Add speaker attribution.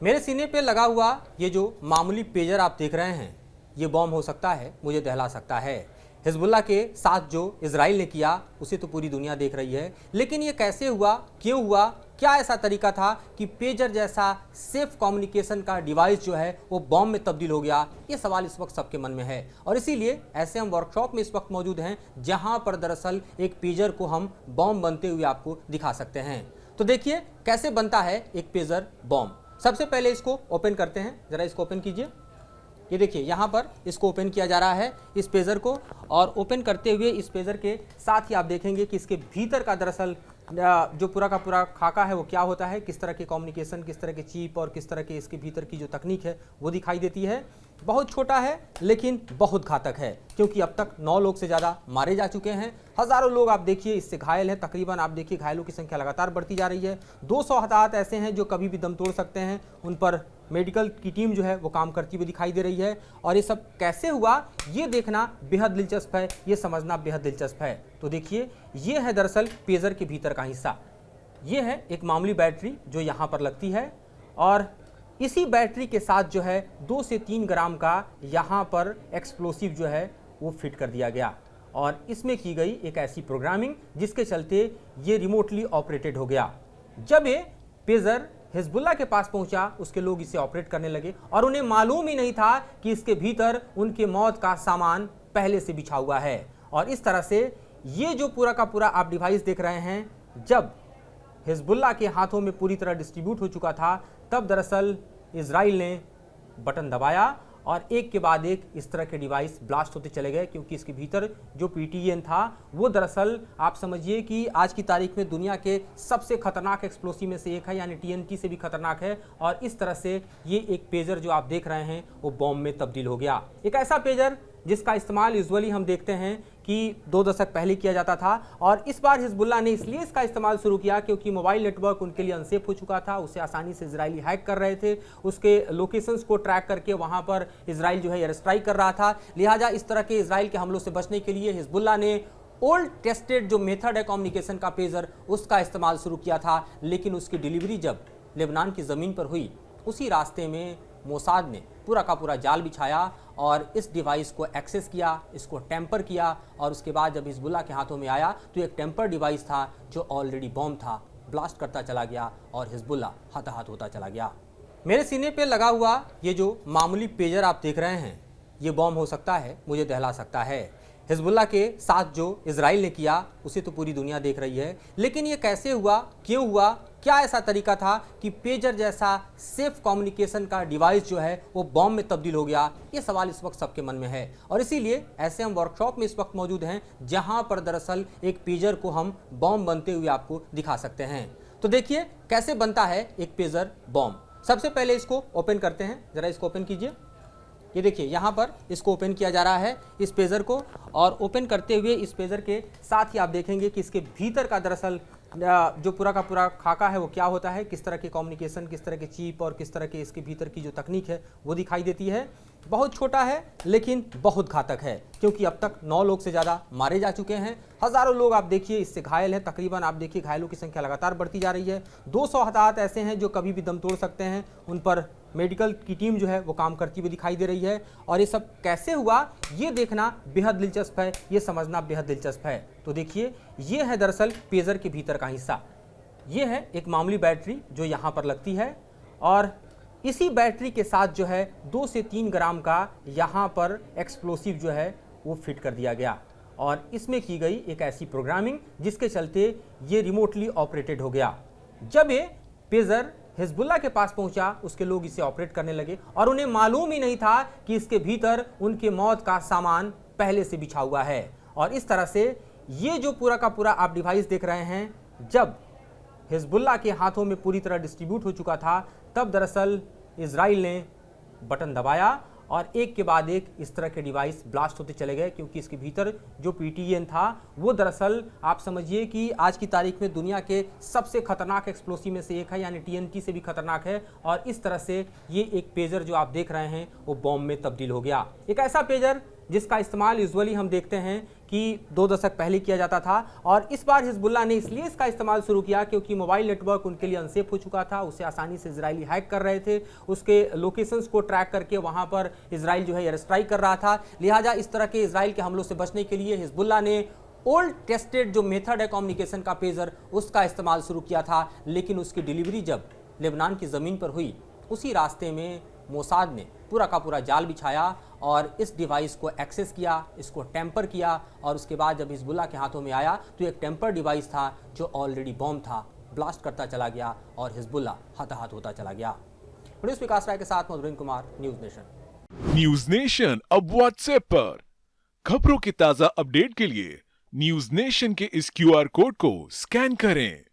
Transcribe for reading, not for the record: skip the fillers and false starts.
Speaker 1: मेरे सीने पे लगा हुआ ये जो मामूली पेजर आप देख रहे हैं, ये बॉम्ब हो सकता है, मुझे दहला सकता है। हिजबुल्लाह के साथ जो इजराइल ने किया उसे तो पूरी दुनिया देख रही है, लेकिन ये कैसे हुआ, क्यों हुआ, क्या ऐसा तरीका था कि पेजर जैसा सेफ कम्युनिकेशन का डिवाइस जो है वो बॉम्ब में तब्दील हो गया, ये सवाल इस वक्त सबके मन में है। और इसीलिए ऐसे हम वर्कशॉप में इस वक्त मौजूद हैं जहां पर दरअसल एक पेजर को हम बॉम्ब बनते हुए आपको दिखा सकते हैं। तो देखिए कैसे बनता है एक पेजर बॉम्ब। सबसे पहले इसको ओपन करते हैं, जरा इसको ओपन कीजिए। ये देखिए यहाँ पर इसको ओपन किया जा रहा है इस पेजर को, और ओपन करते हुए इस पेजर के साथ ही आप देखेंगे कि इसके भीतर का दरअसल जो पूरा का पूरा खाका है वो क्या होता है, किस तरह के कम्युनिकेशन, किस तरह के चिप और किस तरह के इसके भीतर की जो तकनीक है वो दिखाई देती है। बहुत छोटा है लेकिन बहुत घातक है, क्योंकि अब तक 9 लोग से ज़्यादा मारे जा चुके हैं, हज़ारों लोग आप देखिए इससे घायल हैं। तकरीबन आप देखिए घायलों की संख्या लगातार बढ़ती जा रही है। 200 हताहत ऐसे हैं जो कभी भी दम तोड़ सकते हैं, उन पर मेडिकल की टीम जो है वो काम करती हुई दिखाई दे रही है। और ये सब कैसे हुआ ये देखना बेहद दिलचस्प है, ये समझना बेहद दिलचस्प है। तो देखिए ये है दरअसल पेजर के भीतर का हिस्सा। ये है एक मामूली बैटरी जो यहाँ पर लगती है, और इसी बैटरी के साथ जो है 2 से 3 ग्राम का यहाँ पर एक्सप्लोसिव जो है वो फिट कर दिया गया, और इसमें की गई एक ऐसी प्रोग्रामिंग जिसके चलते ये रिमोटली ऑपरेटेड हो गया। जब ये पेजर हिजबुल्लाह के पास पहुंचा उसके लोग इसे ऑपरेट करने लगे, और उन्हें मालूम ही नहीं था कि इसके भीतर उनके मौत का सामान पहले से बिछा हुआ है। और इस तरह से ये जो पूरा का पूरा आप डिवाइस देख रहे हैं, जब हिजबुल्लाह के हाथों में पूरी तरह डिस्ट्रीब्यूट हो चुका था, तब दरअसल इजराइल ने बटन दबाया और एक के बाद एक इस तरह के डिवाइस ब्लास्ट होते चले गए, क्योंकि इसके भीतर जो PTN था वो दरअसल आप समझिए कि आज की तारीख में दुनिया के सबसे खतरनाक एक्सप्लोसिव में से एक है, यानी TNT से भी खतरनाक है। और इस तरह से ये एक पेजर जो आप देख रहे हैं वो बॉम्ब में तब्दील हो गया। एक ऐसा पेजर जिसका इस्तेमाल यूजुअली हम देखते हैं कि 2 दशक पहले किया जाता था, और इस बार हिजबुल्लाह ने इसलिए इसका इस्तेमाल शुरू किया क्योंकि मोबाइल नेटवर्क उनके लिए अनसेफ हो चुका था। उसे आसानी से इजरायली हैक कर रहे थे, उसके लोकेशंस को ट्रैक करके वहां पर इजराइल जो है एयर स्ट्राइक कर रहा था। लिहाजा इस तरह के इजराइल के हमलों से बचने के लिए हिजबुल्लाह ने ओल्ड टेस्टेड जो मेथड है कम्युनिकेशन का पेजर, उसका इस्तेमाल शुरू किया था। लेकिन उसकी डिलीवरी जब लेबनान की ज़मीन पर हुई, उसी रास्ते में मोसाद ने पूरा का पूरा जाल बिछाया और इस डिवाइस को एक्सेस किया, इसको टेम्पर किया, और उसके बाद जब हिजबुल्लाह के हाथों में आया तो एक टेम्पर डिवाइस था जो ऑलरेडी बॉम्ब था, ब्लास्ट करता चला गया और हिजबुल्लाह हताहत होता चला गया। मेरे सीने पे लगा हुआ ये जो मामूली पेजर आप देख रहे हैं, ये बॉम्ब हो सकता है, मुझे दहला सकता है। हिजबुल्लाह के साथ जो इजराइल ने किया उसे तो पूरी दुनिया देख रही है, लेकिन ये कैसे हुआ, क्यों हुआ, क्या ऐसा तरीका था कि पेजर जैसा सेफ कम्युनिकेशन का डिवाइस जो है वो बॉम्ब में तब्दील हो गया, ये सवाल इस वक्त सबके मन में है। और इसीलिए ऐसे हम वर्कशॉप में इस वक्त मौजूद हैं जहां पर दरअसल एक पेजर को हम बॉम्ब बनते हुए आपको दिखा सकते हैं। तो देखिए कैसे बनता है एक पेजर बॉम्ब। सबसे पहले इसको ओपन करते हैं, जरा इसको ओपन कीजिए। ये देखिए यहाँ पर इसको ओपन किया जा रहा है इस पेजर को, और ओपन करते हुए इस पेजर के साथ ही आप देखेंगे कि इसके भीतर का दरअसल जो पूरा का पूरा खाका है वो क्या होता है, किस तरह के कम्युनिकेशन, किस तरह के चिप और किस तरह के इसके भीतर की जो तकनीक है वो दिखाई देती है। बहुत छोटा है लेकिन बहुत घातक है, क्योंकि अब तक 9 लोग से ज़्यादा मारे जा चुके हैं, हज़ारों लोग आप देखिए इससे घायल हैं। तकरीबन आप देखिए घायलों की संख्या लगातार बढ़ती जा रही है। 200 हताहत ऐसे हैं जो कभी भी दम तोड़ सकते हैं, उन पर मेडिकल की टीम जो है वो काम करती हुई दिखाई दे रही है। और ये सब कैसे हुआ ये देखना बेहद दिलचस्प है, ये समझना बेहद दिलचस्प है। तो देखिए ये है दरअसल पेजर के भीतर का हिस्सा। ये है एक मामूली बैटरी जो यहाँ पर लगती है, और इसी बैटरी के साथ जो है 2 से 3 ग्राम का यहाँ पर एक्सप्लोसिव जो है वो फिट कर दिया गया, और इसमें की गई एक ऐसी प्रोग्रामिंग जिसके चलते ये रिमोटली ऑपरेटेड हो गया। जब ये पेजर हिजबुल्लाह के पास पहुंचा उसके लोग इसे ऑपरेट करने लगे, और उन्हें मालूम ही नहीं था कि इसके भीतर उनके मौत का सामान पहले से बिछा हुआ है। और इस तरह से ये जो पूरा का पूरा आप डिवाइस देख रहे हैं, जब हिजबुल्लाह के हाथों में पूरी तरह डिस्ट्रीब्यूट हो चुका था, तब दरअसल इजराइल ने बटन दबाया और एक के बाद एक इस तरह के डिवाइस ब्लास्ट होते चले गए, क्योंकि इसके भीतर जो PTN था वो दरअसल आप समझिए कि आज की तारीख में दुनिया के सबसे खतरनाक एक्सप्लोसिव में से एक है, यानी TNT से भी खतरनाक है। और इस तरह से ये एक पेजर जो आप देख रहे हैं वो बॉम्ब में तब्दील हो गया। एक ऐसा पेजर जिसका इस्तेमाल यूजुअली हम देखते हैं कि 2 दशक पहले किया जाता था। और इस बार हिजबुल्लाह ने इसलिए इसका इस्तेमाल शुरू किया क्योंकि मोबाइल नेटवर्क उनके लिए अनसेफ हो चुका था, उसे आसानी से इजरायली हैक कर रहे थे, उसके लोकेशंस को ट्रैक करके वहां पर इजराइल जो है एयर स्ट्राइक कर रहा था। लिहाजा इस तरह के इजराइल के हमलों से बचने के लिए हिजबुल्लाह ने ओल्ड टेस्टेड जो मेथड है कम्युनिकेशन का, पेजर, उसका इस्तेमाल शुरू किया था। लेकिन उसकी डिलीवरी जब लेबनान की ज़मीन पर हुई, उसी रास्ते में मोसाद ने पूरा का पूरा जाल बिछाया और इस डिवाइस को एक्सेस किया, इसको टेम्पर किया। और उसके बाद जब हिजबुल्लाह के हाथों में आया तो एक टेम्पर डिवाइस था जो ऑलरेडी बॉम्ब था, ब्लास्ट करता चला गया और हिजबुल्लाह हताहत होता चला गया। न्यूज़ विकास राय के साथ Madhurendra Kumar, news nation.
Speaker 2: News nation अब व्हाट्सएप पर खबरों के ताजा अपडेट के लिए न्यूज नेशन के इस क्यूआर कोड को स्कैन करें।